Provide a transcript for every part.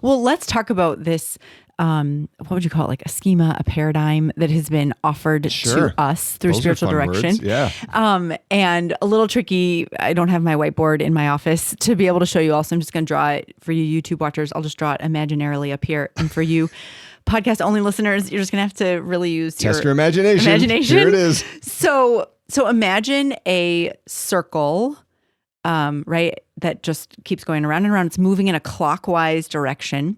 Well, let's talk about this. What would you call it? Like a schema, a paradigm that has been offered Sure. to us through Those are spiritual fun direction. words. Yeah. And a little tricky. I don't have my whiteboard in my office to be able to show you all. So I'm just going to draw it for you YouTube watchers. I'll just draw it imaginarily up here. And for you podcast only listeners, you're just going to have to really use Test your imagination. Here it is. So imagine a circle, right? That just keeps going around and around. It's moving in a clockwise direction.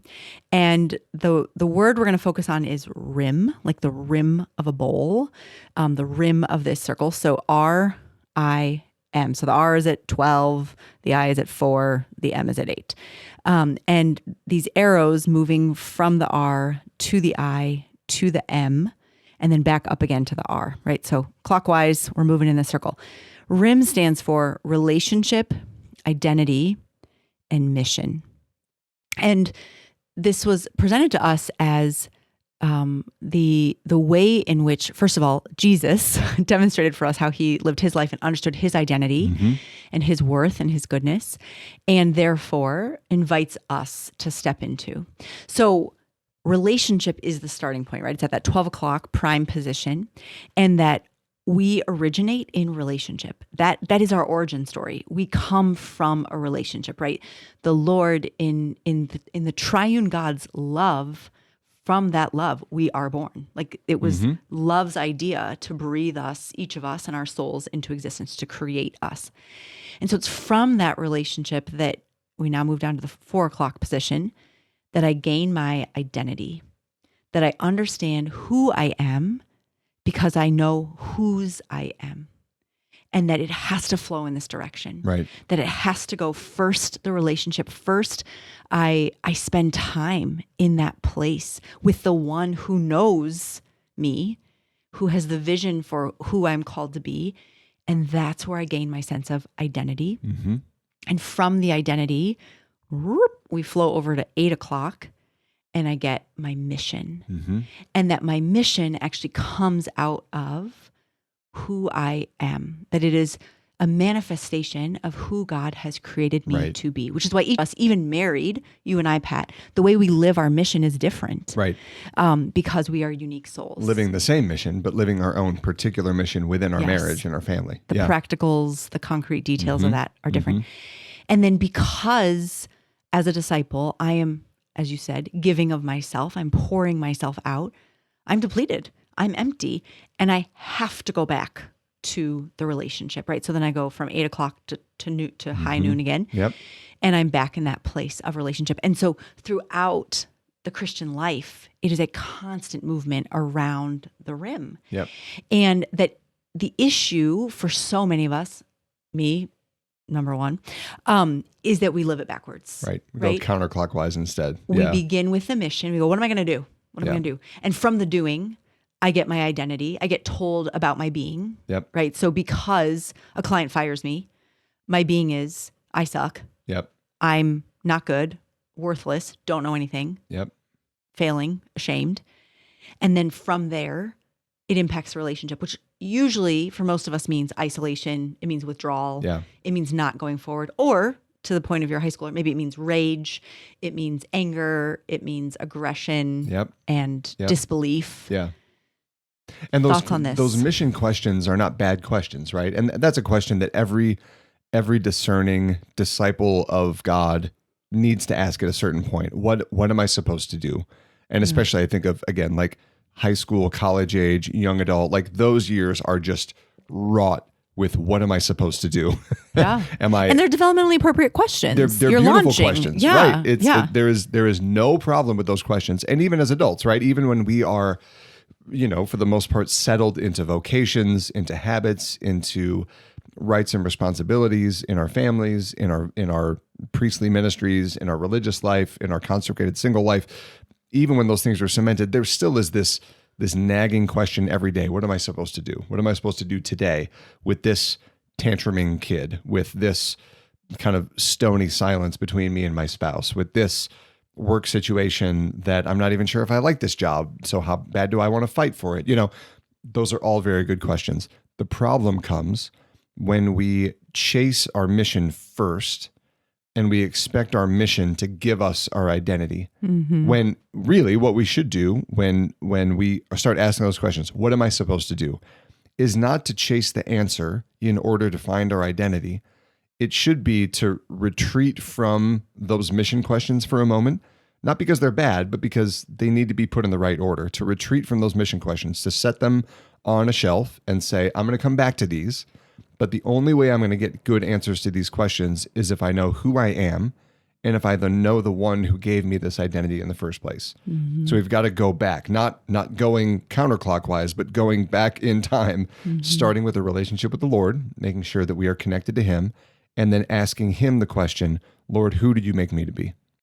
And the word we're going to focus on is rim, like the rim of a bowl, the rim of this circle. So R-I-M. So the R is at 12, the I is at 4, the M is at 8. And these arrows moving from the R to the I to the M, and then back up again to the R, right? So clockwise, we're moving in this circle. RIM stands for relationship, identity, and mission. And this was presented to us as the way in which, first of all, Jesus demonstrated for us how he lived his life and understood his identity and his worth and his goodness, and therefore invites us to step into. So relationship is the starting point, right? It's at that 12 o'clock prime position, and that we originate in relationship. That is our origin story. We come from a relationship, right? The Lord in the triune God's love, from that love, we are born. Like it was love's idea to breathe us, each of us and our souls into existence, to create us. And so it's from that relationship that we now move down to the 4 o'clock position, that I gain my identity, that I understand who I am, because I know whose I am, and that it has to flow in this direction. Right. That it has to go first, the relationship first. I spend time in that place with the one who knows me, who has the vision for who I'm called to be. And that's where I gain my sense of identity. And from the identity, we flow over to 8 o'clock. And I get my mission. And that my mission actually comes out of who I am, that it is a manifestation of who God has created me to be, which is why each of us, even married, you and I, Pat, the way we live our mission is different. Right. Because we are unique souls. Living the same mission, but living our own particular mission within our marriage and our family. The practicals, the concrete details of that are different. And then because as a disciple, I am, as you said, giving of myself, I'm pouring myself out, I'm depleted, I'm empty, and I have to go back to the relationship, right? So then I go from 8 o'clock to high noon again. Yep. And I'm back in that place of relationship. And so throughout the Christian life, it is a constant movement around the rim. Yep. And that the issue for so many of us, me, number one, is that we live it backwards. Right. We go counterclockwise instead. We begin with the mission. We go, what am I going to do? What am I going to do? And from the doing, I get my identity. I get told about my being. Yep. Right. So because a client fires me, my being is, I suck. Yep. I'm not good, worthless, don't know anything. Yep. Failing, ashamed. And then from there, it impacts the relationship, which usually for most of us means isolation. It means withdrawal. Yeah. It means not going forward. Or to the point of your high schooler, maybe it means rage. It means anger. It means aggression and disbelief. Yeah. And thoughts on this? Those mission questions are not bad questions, right? And that's a question that every discerning disciple of God needs to ask at a certain point. What am I supposed to do? And especially I think of, again, like high school, college age, young adult, like those years are just wrought with what am I supposed to do? Yeah. And they're developmentally appropriate questions. They're You're beautiful launching. questions, yeah. right? There is no problem with those questions. And even as adults, right? Even when we are, for the most part, settled into vocations, into habits, into rights and responsibilities in our families, in our priestly ministries, in our religious life, in our consecrated single life, even when those things are cemented, there still is this nagging question every day. What am I supposed to do? What am I supposed to do today with this tantruming kid, with this kind of stony silence between me and my spouse, with this work situation that I'm not even sure if I like this job. So how bad do I want to fight for it? Those are all very good questions. The problem comes when we chase our mission first and we expect our mission to give us our identity. When really what we should do when we start asking those questions, what am I supposed to do, is not to chase the answer in order to find our identity. It should be to retreat from those mission questions for a moment, not because they're bad, but because they need to be put in the right order. To retreat from those mission questions, to set them on a shelf and say, I'm going to come back to these, but the only way I'm going to get good answers to these questions is if I know who I am and if I then know the one who gave me this identity in the first place. So we've got to go back, not going counterclockwise, but going back in time, starting with a relationship with the Lord, making sure that we are connected to him, and then asking him the question, Lord, who did you make me to be?